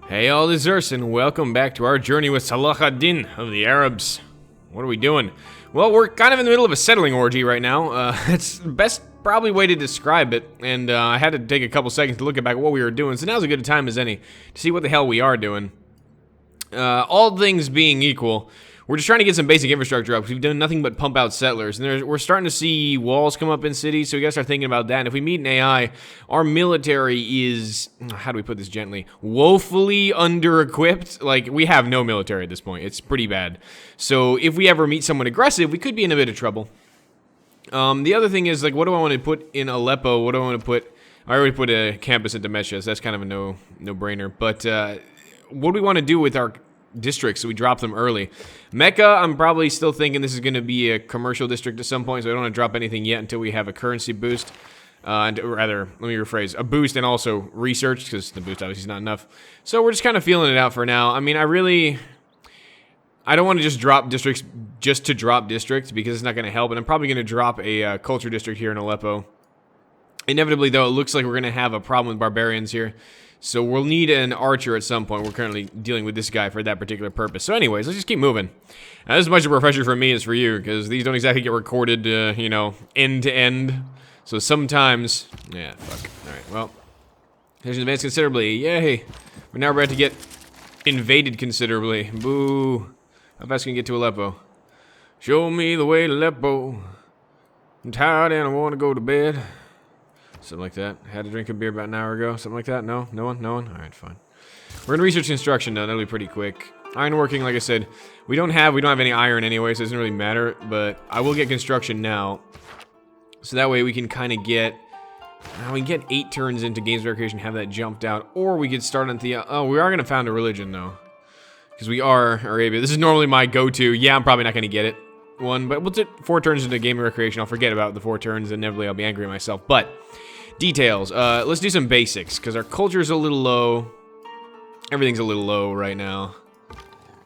Hey all, this is Urson. Welcome back to our journey with Saladin of the Arabs. What are we doing? Well, we're kind of in the middle of a settling orgy right now. It's the best probably way to describe it, and I had to take a couple seconds to look back at what we were doing, so now's as good a time as any to see what the hell we are doing. All things being equal, we're just trying to get some basic infrastructure up, because we've done nothing but pump out settlers, and we're starting to see walls come up in cities, so we gotta start thinking about that. And if we meet an AI, our military is, how do we put this gently, woefully under-equipped. Like, we have no military at this point. It's pretty bad. So if we ever meet someone aggressive, we could be in a bit of trouble. The other thing is, like, what do I want to put in Aleppo? What do I want to put? I already put a campus in Damascus. That's kind of a no-brainer. But what do we want to do with our districts so we drop them early? Mecca, I'm probably still thinking this is going to be a commercial district at some point, so I don't want to drop anything yet until we have a currency boost. Rather, let me rephrase, a boost and also research, because the boost obviously is not enough. So we're just kind of feeling it out for now. I mean, I don't want to just drop districts just to drop districts, because it's not going to help, and I'm probably going to drop a culture district here in Aleppo. Inevitably, though, it looks like we're going to have a problem with barbarians here, so we'll need an archer at some point. We're currently dealing with this guy for that particular purpose. So anyways, let's just keep moving. Now, this is as much of a refresher for me as for you, because these don't exactly get recorded, you know, end to end. So sometimes, yeah, fuck. Alright, well, there's advanced considerably. Yay! We're now about to get invaded considerably. Boo! How fast can you get to Aleppo? Show me the way to Aleppo. I'm tired and I want to go to bed. Something like that. Had to drink a beer about an hour ago. Something like that. No? No one? No one? Alright, fine. We're gonna research construction though. That'll be pretty quick. Ironworking, like I said, we don't have any iron anyway, so it doesn't really matter. But I will get construction now. So that way we can kind of get... we can get 8 turns into Games of Recreation, have that jumped out. Or we could start on the... oh, we are going to found a religion though. Because we are Arabia. This is normally my go-to. Yeah, I'm probably not going to get it. But we'll take 4 turns into Game of Recreation. I'll forget about the 4 turns, and inevitably I'll be angry at myself. But, details. Let's do some basics, because our culture is a little low. Everything's a little low right now.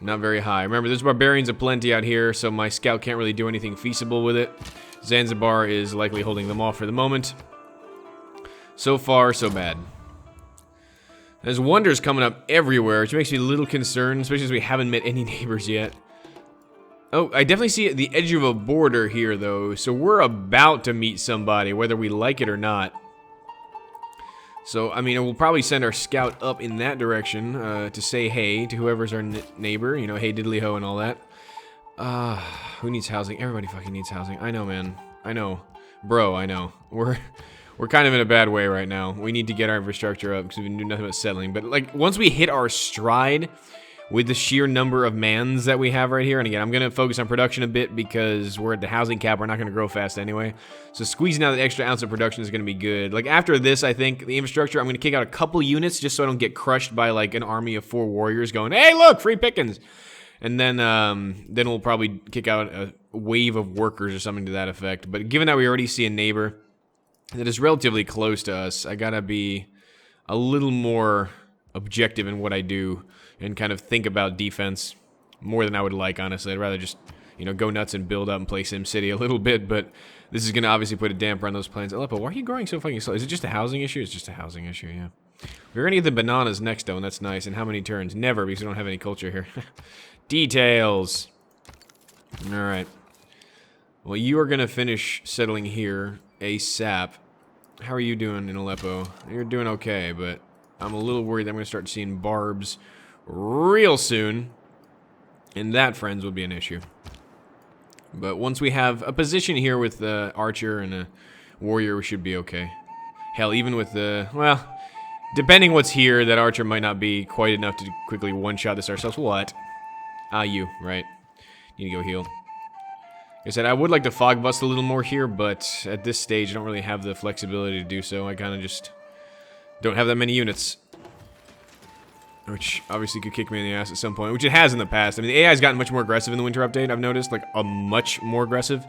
Not very high. Remember, there's barbarians aplenty out here, so my scout can't really do anything feasible with it. Zanzibar is likely holding them off for the moment. So far, so bad. There's wonders coming up everywhere, which makes me a little concerned, especially as we haven't met any neighbors yet. Oh, I definitely see the edge of a border here, though, so we're about to meet somebody, whether we like it or not. So, I mean, we'll probably send our scout up in that direction to say hey to whoever's our neighbor, you know, hey diddly ho and all that. Who needs housing? Everybody fucking needs housing. I know, man. I know. Bro, I know. We're kind of in a bad way right now. We need to get our infrastructure up because we've been doing nothing but settling. But, like, once we hit our stride with the sheer number of mans that we have right here, and again, I'm going to focus on production a bit because we're at the housing cap. We're not going to grow fast anyway. So squeezing out the extra ounce of production is going to be good. Like, after this, I think, the infrastructure, I'm going to kick out a couple units just so I don't get crushed by, like, an army of 4 warriors going, hey, look, free pickings! And then we'll probably kick out a wave of workers or something to that effect. But given that we already see a neighbor that is relatively close to us, I gotta be a little more objective in what I do and kind of think about defense more than I would like, honestly. I'd rather just, you know, go nuts and build up and play SimCity a little bit, but this is gonna obviously put a damper on those plans. Aleppo, why are you growing so fucking slow? Is it just a housing issue? It's just a housing issue, yeah. We're gonna get the bananas next, though, and that's nice. And how many turns? Never, because we don't have any culture here. Details. Alright. Well, you are gonna finish settling here ASAP. How are you doing in Aleppo? You're doing okay, but I'm a little worried that I'm gonna start seeing barbs real soon. And that, friends, will be an issue. But once we have a position here with the archer and a warrior, we should be okay. Hell, even with the... well, depending what's here, that archer might not be quite enough to quickly one-shot this ourselves. What? Ah, you, right. Need to go heal. Like I said, I would like to fog bust a little more here, but at this stage, I don't really have the flexibility to do so. I kind of just don't have that many units. Which obviously could kick me in the ass at some point, which it has in the past. I mean, the AI's gotten much more aggressive in the winter update, I've noticed. Like, a much more aggressive.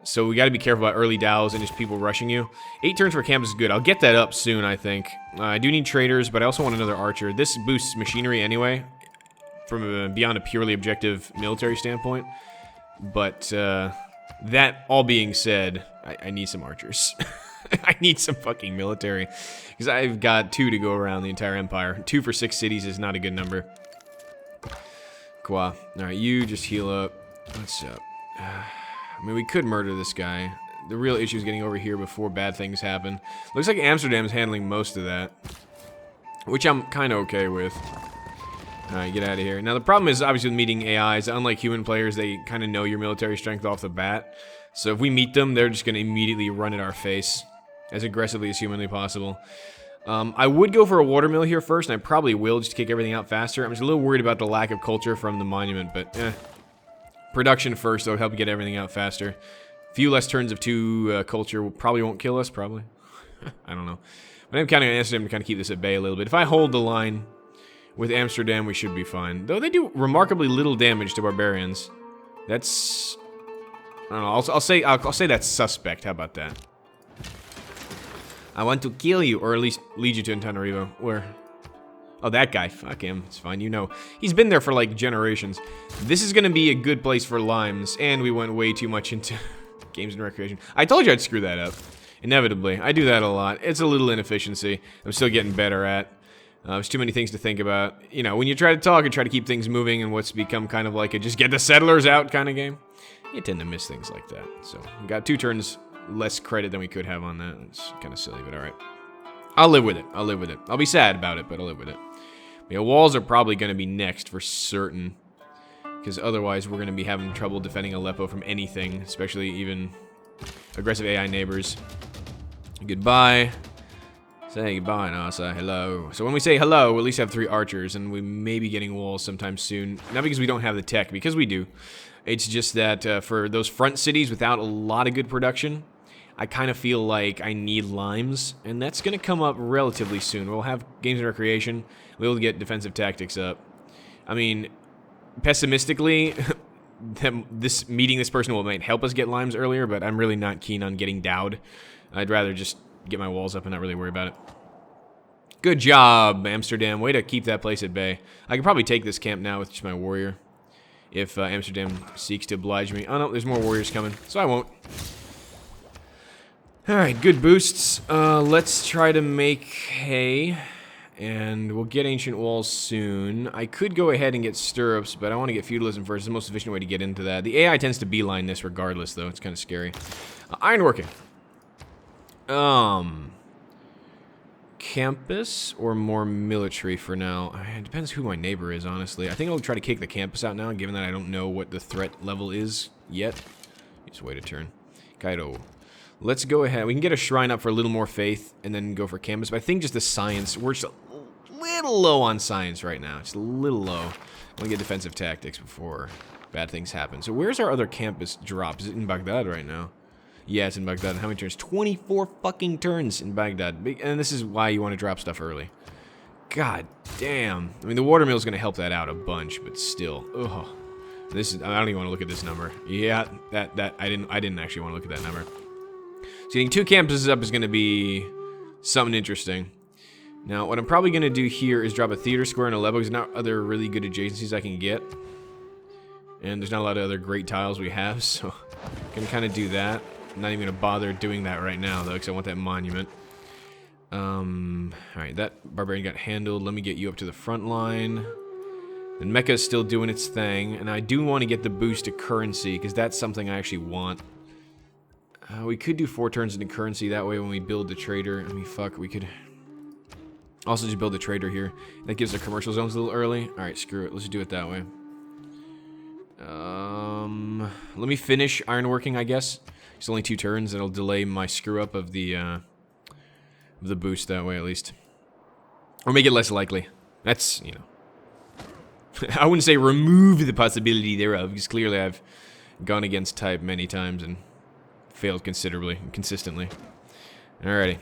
So we gotta be careful about early dows and just people rushing you. 8 turns for campus is good. I'll get that up soon, I think. I do need traders, but I also want another archer. This boosts machinery anyway, from beyond a purely objective military standpoint. But that all being said, I need some archers. I need some fucking military. Because I've got 2 to go around the entire empire. 2 for 6 cities is not a good number. Qua. Alright, you just heal up. What's up? I mean, we could murder this guy. The real issue is getting over here before bad things happen. Looks like Amsterdam's handling most of that. Which I'm kind of okay with. Alright, get out of here. Now, the problem is, obviously, with meeting AIs, unlike human players, they kind of know your military strength off the bat. So if we meet them, they're just going to immediately run at our face as aggressively as humanly possible. I would go for a watermill here first, and I probably will just to kick everything out faster. I'm just a little worried about the lack of culture from the monument, but production first, though, help get everything out faster. A few less turns of 2 culture probably won't kill us, probably. I don't know. But I'm counting on Amsterdam to kind of keep this at bay a little bit. If I hold the line with Amsterdam, we should be fine. Though they do remarkably little damage to barbarians. That's... I don't know, I'll say that's suspect. How about that? I want to kill you, or at least lead you to Antananarivo. Where? Oh, that guy. Fuck him. It's fine. You know, he's been there for like generations. This is gonna be a good place for limes, and we went way too much into games and recreation. I told you I'd screw that up. Inevitably, I do that a lot. It's a little inefficiency. I'm still getting better at. There's too many things to think about. You know, when you try to talk and try to keep things moving, and what's become kind of like a just get the settlers out kind of game, you tend to miss things like that. So we got 2 turns. Less credit than we could have on that. It's kind of silly, but alright. I'll live with it. I'll live with it. I'll be sad about it, but I'll live with it. Yeah, walls are probably going to be next for certain. Because otherwise we're going to be having trouble defending Aleppo from anything. Especially even aggressive AI neighbors. Goodbye. Say goodbye, Nasa. Hello. So when we say hello, we'll at least have 3 archers. And we may be getting walls sometime soon. Not because we don't have the tech, because we do. It's just that for those front cities without a lot of good production, I kind of feel like I need limes, and that's going to come up relatively soon. We'll have games and recreation. We'll get defensive tactics up. I mean, pessimistically, meeting this person might help us get limes earlier, but I'm really not keen on getting dowed. I'd rather just get my walls up and not really worry about it. Good job, Amsterdam. Way to keep that place at bay. I could probably take this camp now with just my warrior. If Amsterdam seeks to oblige me. Oh no, there's more warriors coming, so I won't. Alright, good boosts. Let's try to make hay. And we'll get ancient walls soon. I could go ahead and get stirrups, but I want to get feudalism first. It's the most efficient way to get into that. The AI tends to beeline this regardless, though. It's kind of scary. Ironworking. Campus or more military for now? It depends who my neighbor is, honestly. I think I'll try to kick the campus out now, given that I don't know what the threat level is yet. Just wait a turn. Kaido. Let's go ahead. We can get a shrine up for a little more faith and then go for campus. But I think just the science, we're just a little low on science right now. Just a little low. I want to get defensive tactics before bad things happen. So where's our other campus drop? Is it in Baghdad right now? Yeah, it's in Baghdad. How many turns? 24 fucking turns in Baghdad. And this is why you want to drop stuff early. God damn. I mean, the watermill is going to help that out a bunch, but still. Ugh. This is, I don't even want to look at this number. Yeah, I didn't actually want to look at that number. So getting 2 campuses up is going to be something interesting. Now, what I'm probably going to do here is drop a theater square in Aleppo. There's not other really good adjacencies I can get. And there's not a lot of other great tiles we have, so I'm going to kind of do that. I'm not even going to bother doing that right now, though, because I want that monument. Alright, that barbarian got handled. Let me get you up to the front line. And Mecca's still doing its thing. And I do want to get the boost to currency, because that's something I actually want. We could do 4 turns into currency. That way when we build the trader... I mean, fuck, we could... Also just build a trader here. That gives our commercial zones a little early. Alright, screw it. Let's do it that way. Let me finish ironworking, I guess. It's only 2 turns. It'll delay my screw-up of the boost that way, at least. Or make it less likely. That's, you know... I wouldn't say remove the possibility thereof, because clearly I've gone against type many times and failed considerably and consistently. Alrighty.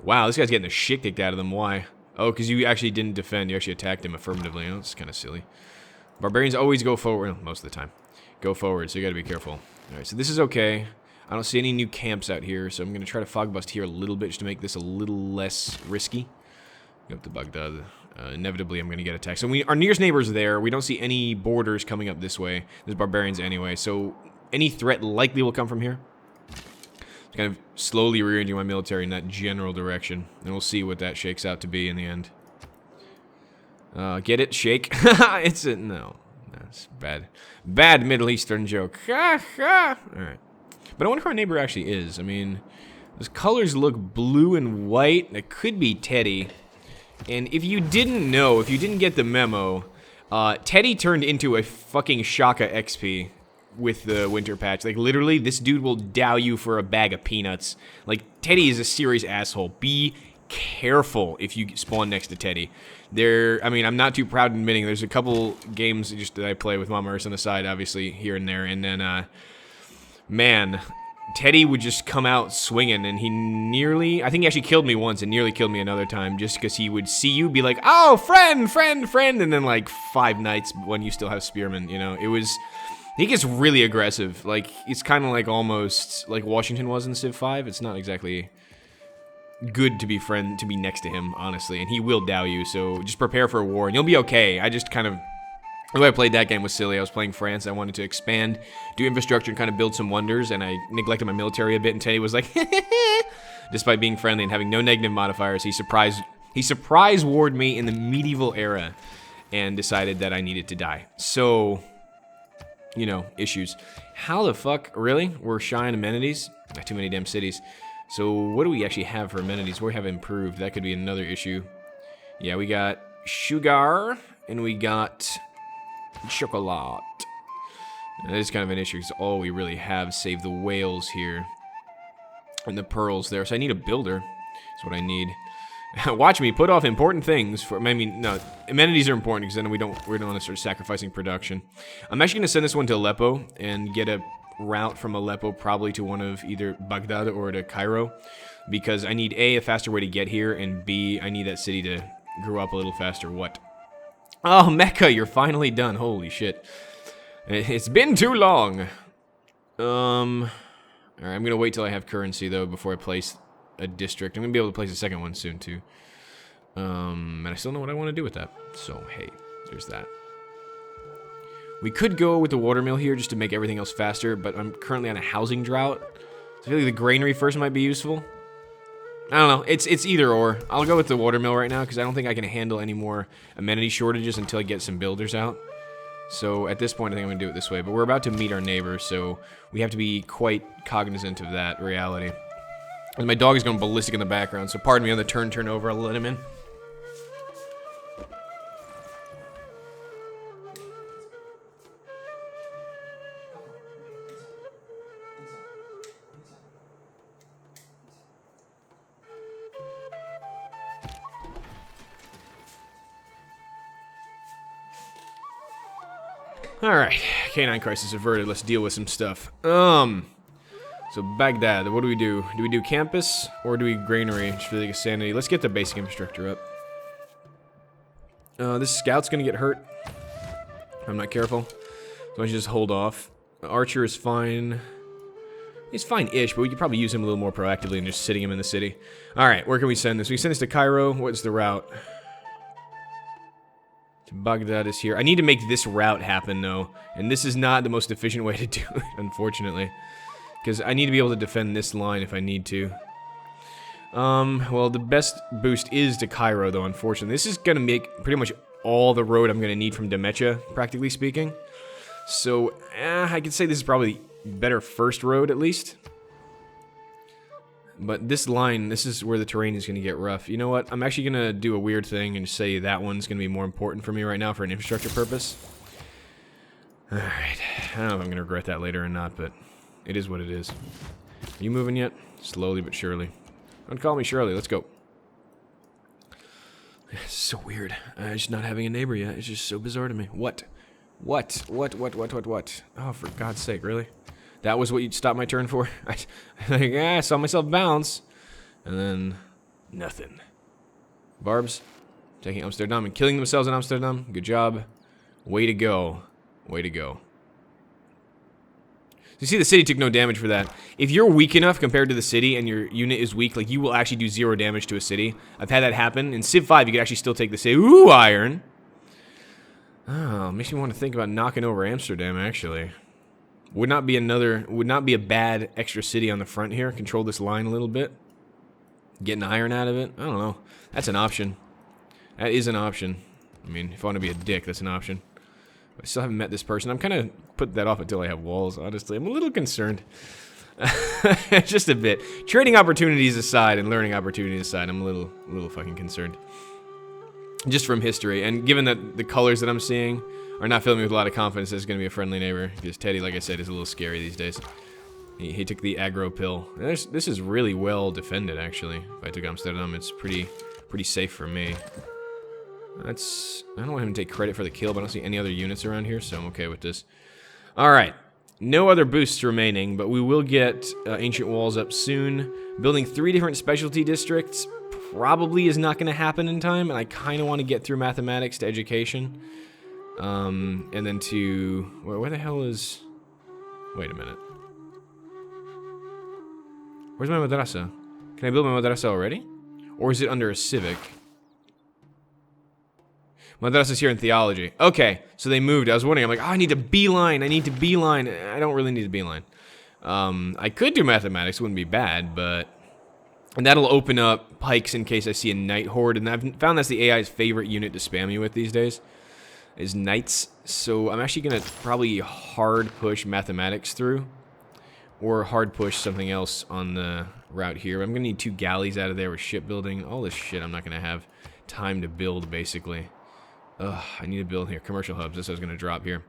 Wow, this guy's getting the shit kicked out of them. Why? Oh, because you actually didn't defend. You actually attacked him affirmatively. Oh, it's kind of silly. Barbarians always go forward. Well, most of the time. Go forward, so you gotta be careful. Alright, so this is okay. I don't see any new camps out here, so I'm gonna try to fog bust here a little bit just to make this a little less risky. Go up to Baghdad. Inevitably, I'm gonna get attacked. So our nearest neighbor's there. We don't see any borders coming up this way. There's barbarians anyway, so any threat likely will come from here. kind of slowly rearranging my military in that general direction. And we'll see what that shakes out to be in the end. Get it? Shake? It's a... No. That's bad. Bad Middle Eastern joke. Alright. But I wonder who our neighbor actually is. I mean, those colors look blue and white. That could be Teddy. And if you didn't know, if you didn't get the memo, Teddy turned into a fucking Shaka XP with the winter patch. Like, literally, this dude will dow you for a bag of peanuts. Like, Teddy is a serious asshole. Be careful if you spawn next to Teddy. I mean, I'm not too proud of admitting there's a couple games just that I play with Mama Earth on the side, obviously, here and there, and then, man, Teddy would just come out swinging, and he nearly, I think he actually killed me once and nearly killed me another time, just because he would see you, be like, oh, friend, and then, like, 5 nights when you still have spearmen, you know, it was, he gets really aggressive, like, it's kind of like almost, like Washington was in Civ 5, it's not exactly good to be next to him, honestly, and he will dow you, so just prepare for a war, and you'll be okay. I just kind of, the way I played that game was silly. I was playing France, I wanted to expand, do infrastructure, and kind of build some wonders, and I neglected my military a bit, and Teddy was like, despite being friendly and having no negative modifiers, he surprise warred me in the medieval era, and decided that I needed to die. So, you know, issues. How the fuck, really? We're shy on amenities? Not too many damn cities. So, what do we actually have for amenities? We have improved. That could be another issue. Yeah, we got sugar, and we got chocolate. That is kind of an issue, because all we really have save the whales here. And the pearls there. So I need a builder. That's what I need. Watch me put off important things for, I mean, no, amenities are important, because then we don't want to start sacrificing production. I'm actually going to send this one to Aleppo, and get a route from Aleppo probably to one of either Baghdad or to Cairo, because I need a faster way to get here, and B, I need that city to grow up a little faster. What? Oh, Mecca, you're finally done. Holy shit. It's been too long. Alright, I'm gonna wait till I have currency, though, before I place a district. I'm gonna be able to place a second one soon, too. And I still know what I want to do with that. So, hey, there's that. We could go with the watermill here just to make everything else faster, but I'm currently on a housing drought. So I feel like the granary first might be useful. I don't know. It's either or. I'll go with the watermill right now, because I don't think I can handle any more amenity shortages until I get some builders out. So at this point, I think I'm going to do it this way. But we're about to meet our neighbor, so we have to be quite cognizant of that reality. And my dog is going ballistic in the background, so pardon me on the turn over. I'll let him in. Alright, Canine crisis averted. Let's deal with some stuff. So Baghdad, what do we do? Do we do campus, or do we granary, just for the sanity? Let's get the basic infrastructure up. This scout's gonna get hurt if I'm not careful, so I should just hold off. Archer is fine. He's fine-ish, but we could probably use him a little more proactively than just sitting him in the city. Alright, where can we send this? We send this to Cairo. What's the route? Baghdad is here. I need to make this route happen, though. And this is not the most efficient way to do it, unfortunately. Because I need to be able to defend this line if I need to. Well, the best boost is to Cairo, though, unfortunately. This is going to make pretty much all the road I'm going to need from Demetia, practically speaking. So, I could say this is probably the better first road, at least. But this line, this is where the terrain is going to get rough. You know what? I'm actually going to do a weird thing and say that one's going to be more important for me right now for an infrastructure purpose. Alright. I don't know if I'm going to regret that later or not, but it is what it is. Are you moving yet? Slowly but surely. Don't call me Shirley. Let's go. It's so weird. Just not having a neighbor yet. It's just so bizarre to me. What? What? Oh, for God's sake, really? That was what you'd stop my turn for? I saw myself bounce. And then, nothing. Barbs, taking Amsterdam and killing themselves in Amsterdam. Good job. Way to go. Way to go. You see, the city took no damage for that. If you're weak enough compared to the city and your unit is weak, like, you will actually do 0 damage to a city. I've had that happen. In Civ 5, you could actually still take the city. Ooh, iron. Oh, makes me want to think about knocking over Amsterdam, actually. Would not be a bad extra city on the front here. Control this line a little bit. Get an iron out of it. I don't know. That's an option. That is an option. I mean, if I want to be a dick, that's an option. I still haven't met this person. I'm kind of putting that off until I have walls, honestly. I'm a little concerned. Just a bit. Trading opportunities aside and learning opportunities aside, I'm a little fucking concerned. Just from history. And given that the colors that I'm seeing are not filling me with a lot of confidence, there's going to be a friendly neighbor. Because Teddy, like I said, is a little scary these days. He took the aggro pill. This is really well defended, actually. If I took Amsterdam, it's pretty safe for me. I don't want him to take credit for the kill, but I don't see any other units around here, so I'm okay with this. Alright. No other boosts remaining, but we will get Ancient Walls up soon. Building 3 different specialty districts probably is not going to happen in time, and I kind of want to get through mathematics to education. And then to... Where the hell is... Wait a minute. Where's my madrasa? Can I build my madrasa already? Or is it under a civic? Madrasa's here in theology. Okay, so they moved. I was wondering, I'm like, oh, I need to beeline. I don't really need to beeline. I could do mathematics, wouldn't be bad, but... And that'll open up pikes in case I see a knight horde, and I've found that's the AI's favorite unit to spam you with these days, is knights. So I'm actually going to probably hard push mathematics through, or hard push something else on the route here. I'm going to need 2 galleys out of there with shipbuilding. All this shit I'm not going to have time to build, basically. Ugh, I need to build here. Commercial hubs. That's what I was going to drop here.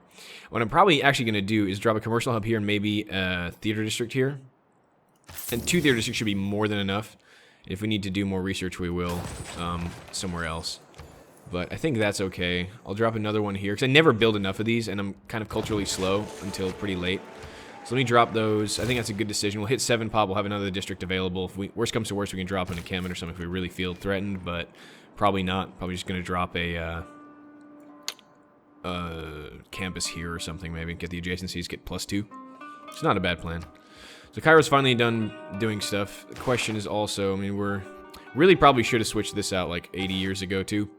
What I'm probably actually going to do is drop a commercial hub here and maybe a theater district here. And 2 theater districts should be more than enough. If we need to do more research, we will somewhere else. But I think that's okay. I'll drop another one here, because I never build enough of these, and I'm kind of culturally slow until pretty late. So let me drop those. I think that's a good decision. We'll hit 7 pop. We'll have another district available. If worst comes to worst, we can drop an encampment or something if we really feel threatened, but probably not. Probably just going to drop a campus here or something, maybe. Get the adjacencies, get +2. It's not a bad plan. So Cairo's finally done doing stuff. The question is also, I mean, we're really probably should have switched this out like 80 years ago too.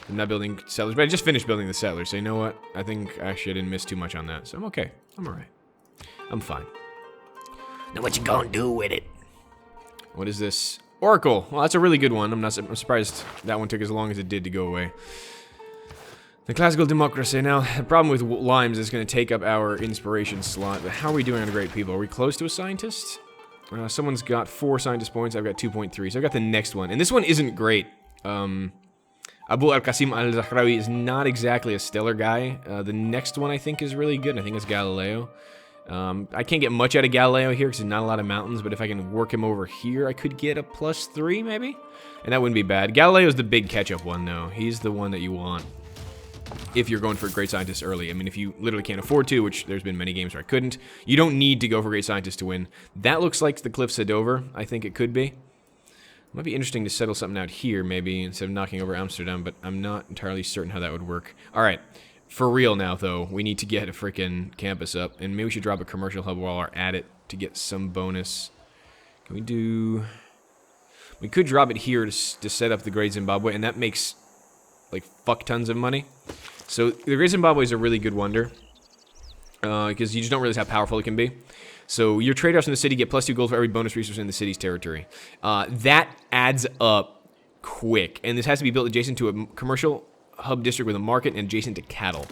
I'm not building settlers, but I just finished building the settlers, so you know what? I think actually I didn't miss too much on that, so I'm okay. I'm alright. I'm fine. Now what you gonna do with it? What is this? Oracle. Well, that's a really good one. I'm surprised that one took as long as it did to go away. The classical democracy. Now, the problem with limes is going to take up our inspiration slot, but how are we doing on great people? Are we close to a scientist? Someone's got 4 scientist points. I've got 2.3, so I've got the next one. And this one isn't great. Abu al-Qasim al-Zahrawi is not exactly a stellar guy. The next one I think is really good. I think it's Galileo. I can't get much out of Galileo here because there's not a lot of mountains, but if I can work him over here, I could get a +3 maybe? And that wouldn't be bad. Galileo's the big catch-up one, though. He's the one that you want if you're going for great scientists early. I mean, if you literally can't afford to, which there's been many games where I couldn't, you don't need to go for great scientists to win. That looks like the Cliffs of Dover. I think it could be. It might be interesting to settle something out here, maybe, instead of knocking over Amsterdam, but I'm not entirely certain how that would work. Alright, for real now, though, we need to get a freaking campus up, and maybe we should drop a commercial hub while we're at it to get some bonus. Can we do... We could drop it here to set up the Great Zimbabwe, and that makes, like, fuck tons of money. So, the Great Zimbabwe is a really good wonder, because you just don't realize how powerful it can be. So, your trade-offs in the city get +2 gold for every bonus resource in the city's territory. That adds up quick, and this has to be built adjacent to a commercial hub district with a market and adjacent to cattle.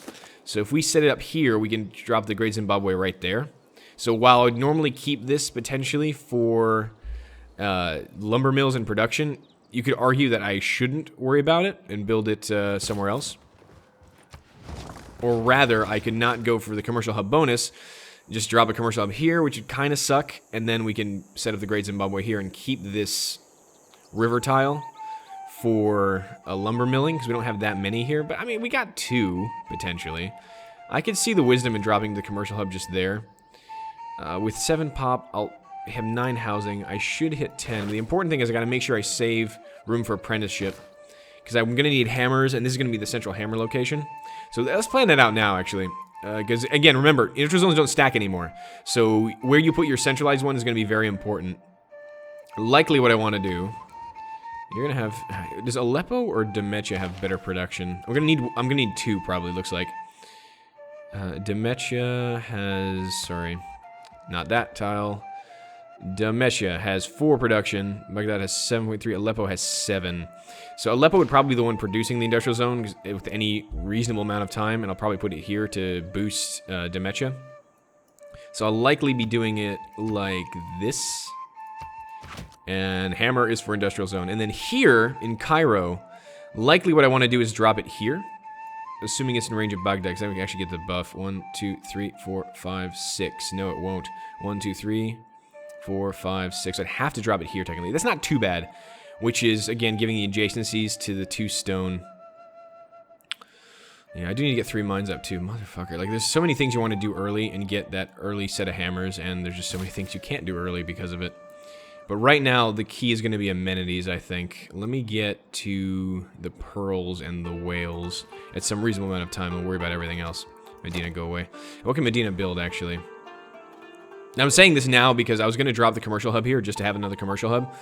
So, if we set it up here, we can drop the Great Zimbabwe right there. So, while I'd normally keep this potentially for lumber mills and production, you could argue that I shouldn't worry about it and build it somewhere else. Or rather, I could not go for the commercial hub bonus, just drop a commercial hub here, which would kind of suck, and then we can set up the Great Zimbabwe here and keep this river tile for a lumber milling, because we don't have that many here. But, I mean, we got 2, potentially. I could see the wisdom in dropping the commercial hub just there. With 7 pop, I'll have 9 housing. I should hit 10. The important thing is I got to make sure I save room for apprenticeship, because I'm going to need hammers, and this is going to be the central hammer location. So let's plan that out now, actually. Because, again, remember, neutral zones don't stack anymore. So where you put your centralized one is going to be very important. Likely what I want to do... You're going to have... Does Aleppo or Demetia have better production? I'm going to need 2, probably, looks like. Demetia has... Sorry, not that tile. Demetia has 4 production. Baghdad has 7.3. Aleppo has 7. So Aleppo would probably be the one producing the industrial zone with any reasonable amount of time, and I'll probably put it here to boost Demetia. So I'll likely be doing it like this. And Hammer is for industrial zone. And then here in Cairo, likely what I want to do is drop it here. Assuming it's in range of Baghdad, because then we can actually get the buff. 1, 2, 3, 4, 5, 6. No, it won't. 1, 2, 3, 4, 5, 6. I'd have to drop it here, technically. That's not too bad. Which is, again, giving the adjacencies to the 2 stone. Yeah, I do need to get 3 mines up, too. Motherfucker. Like, there's so many things you want to do early and get that early set of hammers, and there's just so many things you can't do early because of it. But right now, the key is going to be amenities, I think. Let me get to the pearls and the whales at some reasonable amount of time. We'll worry about everything else. Medina, go away. What can Medina build, actually? Now, I'm saying this now because I was going to drop the commercial hub here just to have another commercial hub.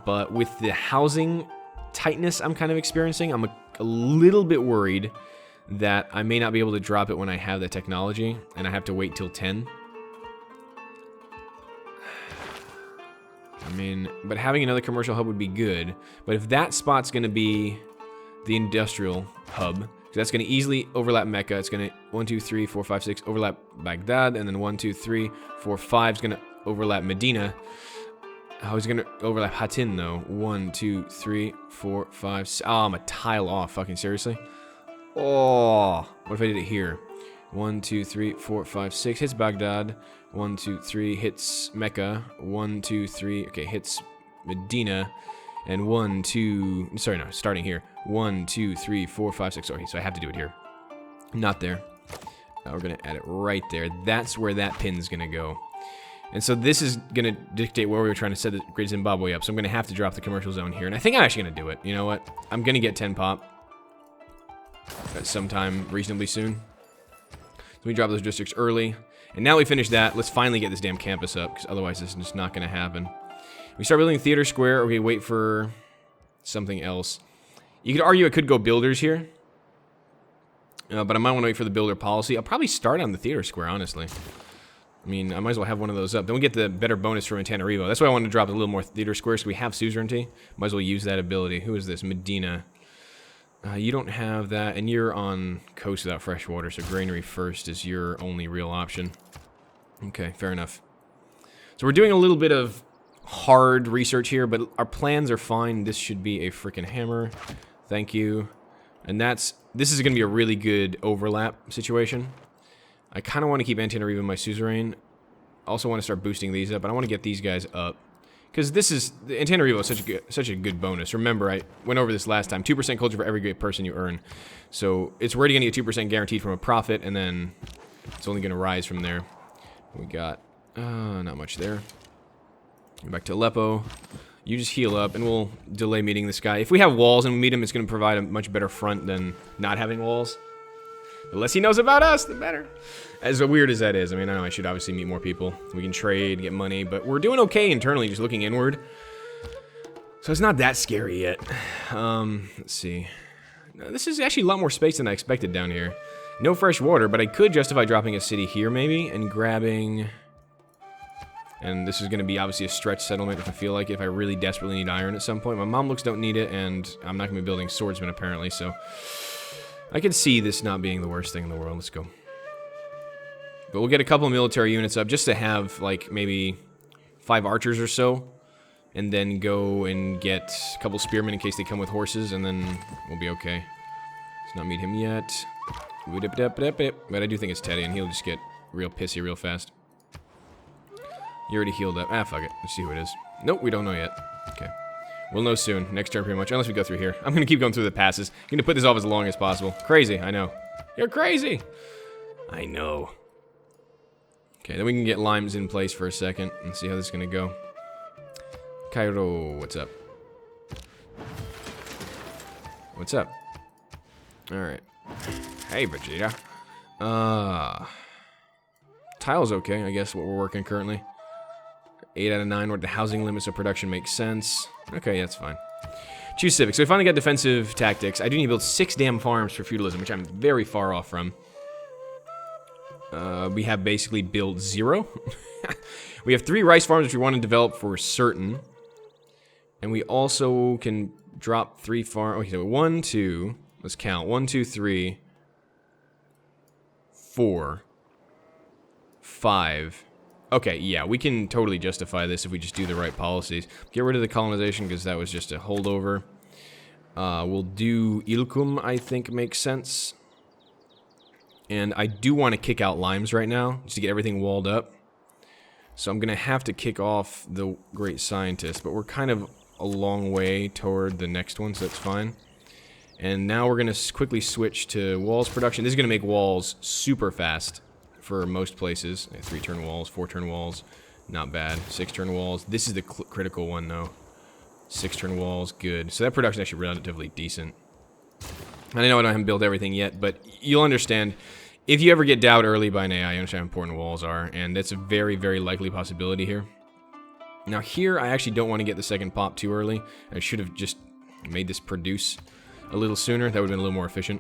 But with the housing tightness I'm kind of experiencing, I'm a little bit worried that I may not be able to drop it when I have the technology, and I have to wait till 10. I mean, but having another commercial hub would be good. But if that spot's going to be the industrial hub, that's going to easily overlap Mecca. It's going to 1, 2, 3, 4, 5, 6 overlap Baghdad, and then 1, 2, 3, 4, 5 is going to overlap Medina. Oh, he's going to overlap Hatin, though. 1, 2, 3, 4, 5, 6. Oh, I'm a tile off. Fucking seriously? Oh, what if I did it here? 1, 2, 3, 4, 5, 6 hits Baghdad. 1, 2, 3 hits Mecca. 1, 2, 3. Okay, hits Medina. And 1, 2. Sorry, no, starting here. 1, 2, 3, 4, 5, 6. Sorry, so I have to do it here. Not there. We're gonna add it right there. That's where that pin's gonna go. And so this is gonna dictate where we were trying to set the Great Zimbabwe up. So I'm gonna have to drop the commercial zone here. And I think I'm actually gonna do it. You know what? I'm gonna get 10 pop at sometime reasonably soon. So we drop those districts early. And now we finish that, let's finally get this damn campus up, because otherwise this is just not going to happen. We start building Theater Square, or we wait for something else. You could argue I could go builders here. But I might want to wait for the builder policy. I'll probably start on the Theater Square, honestly. I mean, I might as well have one of those up. Then we get the better bonus from Antananarivo. That's why I wanted to drop a little more Theater Squares, so we have suzerainty. Might as well use that ability. Who is this? Medina. You don't have that, and you're on coast without fresh water, so granary first is your only real option. Okay, fair enough. So we're doing a little bit of hard research here, but our plans are fine. This should be a freaking hammer. Thank you. And this is going to be a really good overlap situation. I kind of want to keep Antananarivo in my suzerain. Also want to start boosting these up, but I want to get these guys up. Because this is, Antananarivo is such a good bonus. Remember, I went over this last time. 2% culture for every great person you earn. So it's already going to get 2% guaranteed from a profit, and then it's only going to rise from there. We got, not much there. Go back to Aleppo. You just heal up, and we'll delay meeting this guy. If we have walls and we meet him, it's going to provide a much better front than not having walls. The less he knows about us, the better. As weird as that is, I mean, I know I should obviously meet more people. We can trade, get money, but we're doing okay internally, just looking inward. So it's not that scary yet. Let's see. This is actually a lot more space than I expected down here. No fresh water, but I could justify dropping a city here, maybe, and grabbing... And this is going to be, obviously, a stretch settlement if I feel like it, if I really desperately need iron at some point. My Mamluks don't need it, and I'm not going to be building swordsmen, apparently, so... I can see this not being the worst thing in the world. Let's go. But we'll get a couple of military units up just to have, like, maybe 5 archers or so. And then go and get a couple spearmen in case they come with horses, and then we'll be okay. Let's not meet him yet. But I do think it's Teddy, and he'll just get real pissy real fast. You already healed up. Ah, fuck it. Let's see who it is. Nope, we don't know yet. Okay. We'll know soon. Next turn, pretty much. Unless we go through here. I'm going to keep going through the passes. I'm going to put this off as long as possible. Crazy, I know. You're crazy! I know. Okay, then we can get limes in place for a second and see how this is going to go. Cairo, what's up? What's up? Alright. Hey, Vegeta. Tile's okay, I guess, what we're working currently. 8 out of 9, where the housing limits of production makes sense. Okay, that's fine. Choose civic. So we finally got defensive tactics. I do need to build 6 damn farms for feudalism, which I'm very far off from. we have basically built 0. We have 3 rice farms which we want to develop for certain. And we also can drop 3 farms. Okay, so 1, 2, let's count. 1, 2, 3, 4, 5. Okay, yeah, we can totally justify this if we just do the right policies. Get rid of the colonization because that was just a holdover. We'll do Ilkum, I think makes sense. And I do want to kick out limes right now, just to get everything walled up. So I'm going to have to kick off the Great Scientist, but we're kind of a long way toward the next one, so that's fine. And now we're going to quickly switch to walls production. This is going to make walls super fast for most places. 3-turn walls, 4-turn walls, not bad. 6-turn walls. This is the critical one, though. 6-turn walls, good. So that production is actually relatively decent. And I know I haven't built everything yet, but you'll understand. If you ever get doubted early by an AI, you understand how important walls are, and that's a very, very likely possibility here. Now here, I actually don't want to get the second pop too early. I should have just made this produce a little sooner. That would have been a little more efficient.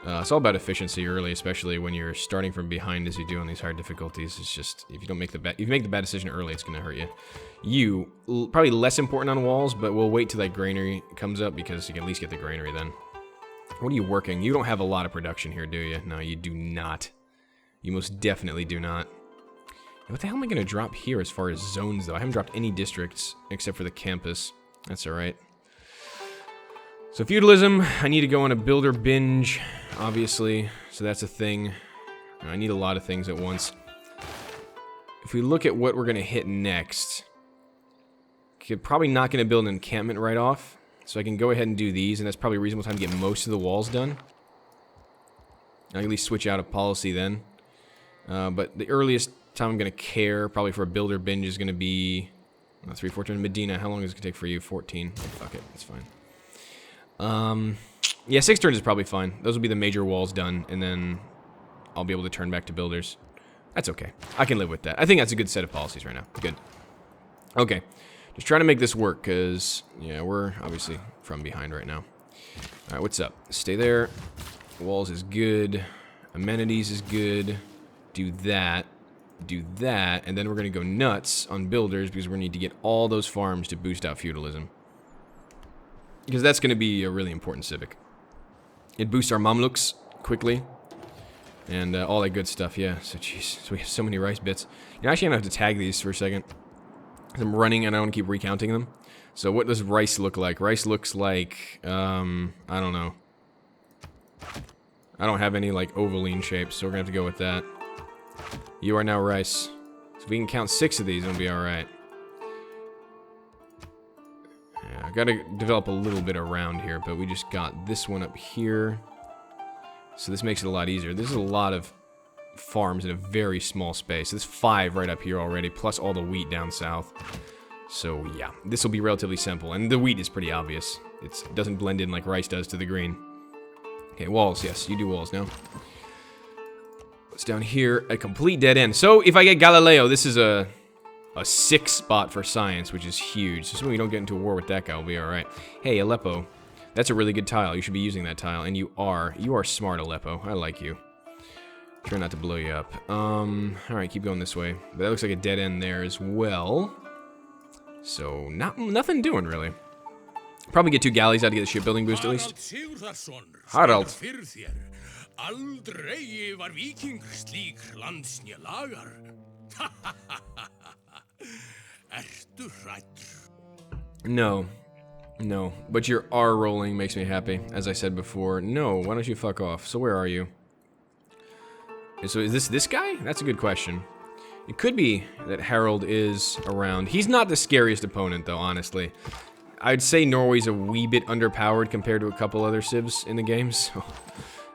It's all about efficiency early, especially when you're starting from behind as you do on these hard difficulties. It's just, if you don't make the bad, if you make the bad decision early, it's going to hurt you. Probably less important on walls, but we'll wait till that granary comes up because you can at least get the granary then. What are you working? You don't have a lot of production here, do you? No, you do not. You most definitely do not. What the hell am I going to drop here as far as zones, though? I haven't dropped any districts except for the campus. That's alright. So feudalism, I need to go on a builder binge, obviously. So that's a thing. I need a lot of things at once. If we look at what we're going to hit next, probably not going to build an encampment right off. So I can go ahead and do these, and that's probably a reasonable time to get most of the walls done. I can at least switch out a policy then. But the earliest time I'm going to care, probably for a builder binge, is going to be 3, 4 turns. Medina, how long is it going to take for you? 14. Oh, fuck it, it's fine. Yeah, 6 turns is probably fine. Those will be the major walls done, and then I'll be able to turn back to builders. That's okay. I can live with that. I think that's a good set of policies right now. Good. Okay. Just trying to make this work, because, yeah, we're obviously from behind right now. Alright, what's up? Stay there. Walls is good. Amenities is good. Do that. Do that. And then we're going to go nuts on builders, because we're going to need to get all those farms to boost out feudalism. Because that's going to be a really important civic. It boosts our Mamluks quickly. And all that good stuff, yeah. So, jeez. So we have so many rice bits. You know, actually, I'm going to have to tag these for a second. I'm running and I want to keep recounting them. So what does rice look like? Rice looks like, I don't know. I don't have any, like, ovaline shapes, so we're going to have to go with that. You are now rice. So if we can count 6 of these, it'll be alright. Yeah, I've got to develop a little bit around here, but we just got this one up here. So this makes it a lot easier. This is a lot of farms in a very small space. There's 5 right up here already, plus all the wheat down south. So yeah, this will be relatively simple. And the wheat is pretty obvious. It doesn't blend in like rice does to the green. Okay, walls. Yes, you do walls now. What's down here? A complete dead end. So if I get Galileo, this is a 6 spot for science, which is huge. So we don't get into a war with that guy, we'll be alright. Hey, Aleppo. That's a really good tile. You should be using that tile. And you are. You are smart, Aleppo. I like you. Try not to blow you up. Alright, keep going this way. But that looks like a dead end there as well. So, nothing doing, really. Probably get 2 galleys out to get the shipbuilding boost, at least. Harald. Aldrei var viking slík landsnja lagar. Ertu hræddur? No. No. But your R rolling makes me happy, as I said before. No, why don't you fuck off? So where are you? So is this guy? That's a good question. It could be that Harold is around. He's not the scariest opponent, though, honestly. I'd say Norway's a wee bit underpowered compared to a couple other civs in the game, so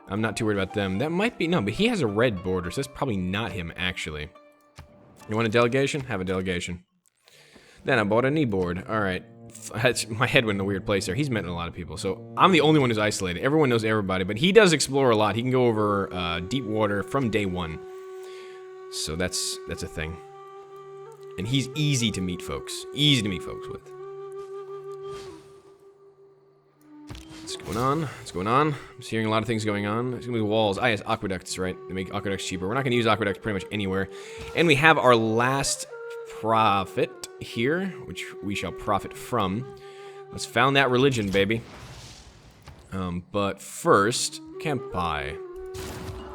I'm not too worried about them. That might be... No, but he has a red border, so that's probably not him, actually. You want a delegation? Have a delegation. Then I bought a knee board. Alright. My head went in a weird place there. He's met a lot of people, so I'm the only one who's isolated. Everyone knows everybody, but he does explore a lot. He can go over deep water from day 1. So that's a thing. And he's easy to meet folks. Easy to meet folks with. What's going on? What's going on? I'm just hearing a lot of things going on. There's gonna be walls. Ah, yes, aqueducts, right? They make aqueducts cheaper. We're not gonna use aqueducts pretty much anywhere. And we have our last profit here, which we shall profit from. Let's found that religion, baby. But first, campai.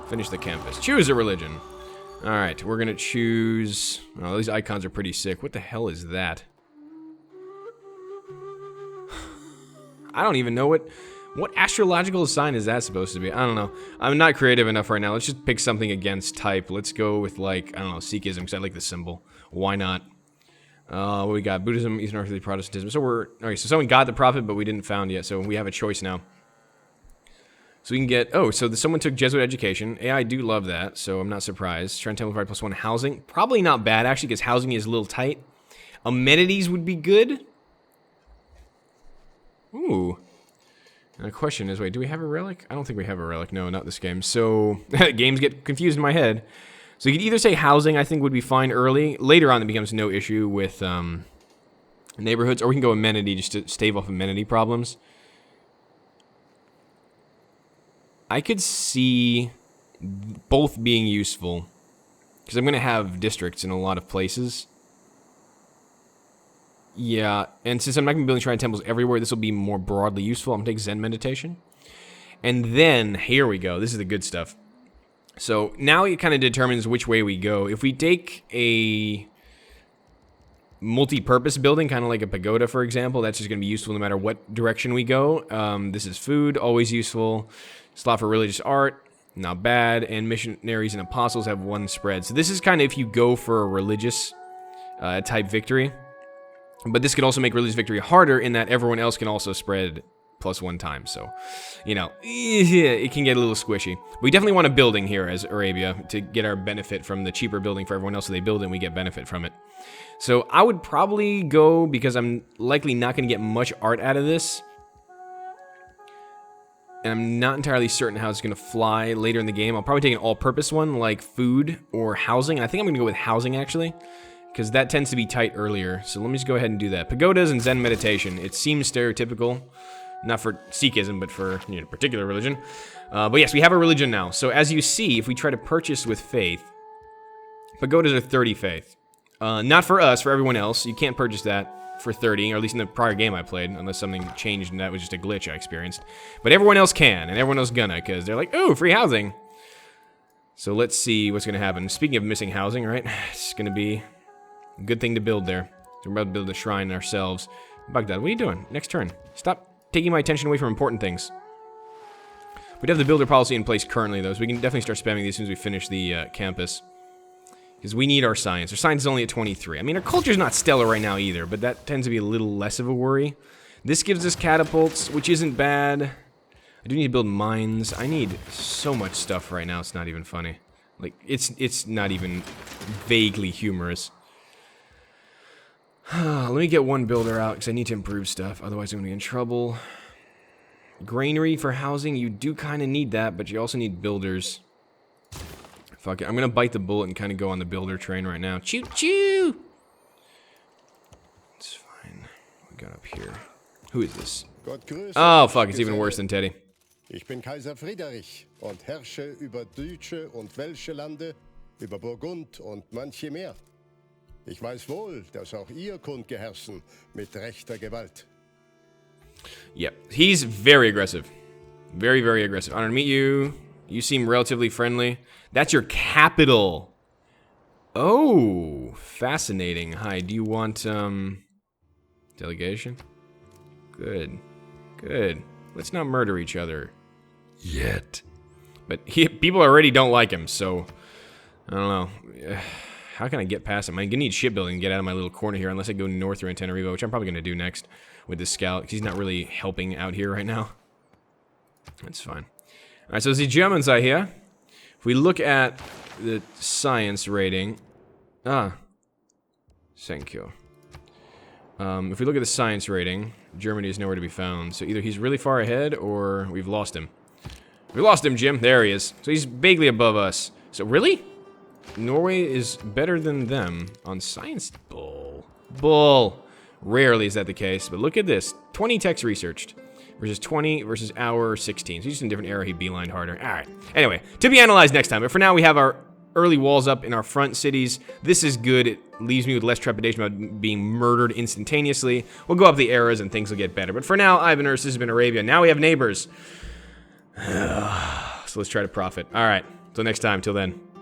Finish the campus. Choose a religion. Alright, we're gonna choose... Oh, these icons are pretty sick. What the hell is that? I don't even know what astrological sign is that supposed to be. I don't know. I'm not creative enough right now. Let's just pick something against type. Let's go with, like, I don't know, Sikhism, because I like the symbol. Why not? What we got? Buddhism, Eastern Orthodox, Protestantism. So we're... Okay, so someone got the prophet, but we didn't found yet, so we have a choice now. So we can get... Oh, so someone took Jesuit education. AI do love that, so I'm not surprised. Trend Temple Pride +1 housing. Probably not bad, actually, because housing is a little tight. Amenities would be good. Ooh. And the question is, wait, do we have a relic? I don't think we have a relic. No, not this game. So, games get confused in my head. So you could either say housing, I think, would be fine early. Later on, it becomes no issue with neighborhoods. Or we can go amenity just to stave off amenity problems. I could see both being useful. Because I'm going to have districts in a lot of places. Yeah, and since I'm not going to be building shrine temples everywhere, this will be more broadly useful. I'm going to take Zen meditation. And then, here we go. This is the good stuff. So, now it kind of determines which way we go. If we take a multi-purpose building, kind of like a pagoda, for example, that's just going to be useful no matter what direction we go. This is food, always useful. Slot for religious art, not bad. And missionaries and apostles have one spread. So this is kind of if you go for a religious type victory. But this could also make religious victory harder in that everyone else can also spread +1 time. So, you know, it can get a little squishy. We definitely want a building here as Arabia to get our benefit from the cheaper building for everyone else. So they build it and we get benefit from it. So I would probably go, because I'm likely not going to get much art out of this. And I'm not entirely certain how it's going to fly later in the game. I'll probably take an all-purpose one like food or housing. I think I'm going to go with housing, actually. Because that tends to be tight earlier. So let me just go ahead and do that. Pagodas and Zen meditation. It seems stereotypical. Not for Sikhism, but for a particular religion. But yes, we have a religion now. So as you see, if we try to purchase with faith, pagodas are 30 faith. Not for us, for everyone else. You can't purchase that for 30, or at least in the prior game I played, unless something changed and that was just a glitch I experienced. But everyone else can, and everyone else gonna, because they're like, ooh, free housing. So let's see what's gonna happen. Speaking of missing housing, right? It's gonna be... good thing to build there. So we're about to build a shrine ourselves. Baghdad, what are you doing? Next turn. Stop taking my attention away from important things. We do have the builder policy in place currently, though, so we can definitely start spamming these as soon as we finish the campus. Because we need our science. Our science is only at 23. I mean, our culture's not stellar right now either, but that tends to be a little less of a worry. This gives us catapults, which isn't bad. I do need to build mines. I need so much stuff right now, it's not even funny. Like, it's not even vaguely humorous. Let me get one builder out, because I need to improve stuff, otherwise I'm going to be in trouble. Granary for housing, you do kind of need that, but you also need builders. Fuck it, I'm going to bite the bullet and kind of go on the builder train right now. Choo-choo! It's fine. What we got up here? Who is this? Oh, fuck, it's even worse than Teddy. Ich bin Kaiser Friedrich und herrsche über deutsche und welsche Lande, über Burgund und manche mehr. Ich weiß wohl, dass auch ihr könnt geherrschen mit rechter Gewalt. Yep, he's very aggressive. Very, very aggressive. Honor to meet you. You seem relatively friendly. That's your capital. Oh, fascinating. Hi, do you want, delegation? Good. Good. Let's not murder each other. Yet. But people already don't like him, so... I don't know. How can I get past him? I'm gonna need shipbuilding to get out of my little corner here, unless I go north or in Tenerife, which I'm probably gonna do next with this scout, because he's not really helping out here right now. That's fine. Alright, so the Germans are here. If we look at the science rating... Ah. Thank you. If we look at the science rating, Germany is nowhere to be found. So either he's really far ahead, or we've lost him. We lost him, Jim. There he is. So he's vaguely above us. So really? Norway is better than them on science? Bull. Bull. Rarely is that the case, but look at this. 20 techs researched. versus 20 versus our 16. So he's just in a different era, he beelined harder. All right. Anyway, to be analyzed next time. But for now, we have our early walls up in our front cities. This is good. It leaves me with less trepidation about being murdered instantaneously. We'll go up the eras and things will get better. But for now, Ivan Urs, this has been Arabia. Now we have neighbors. So let's try to profit. All right. Till next time. Till then.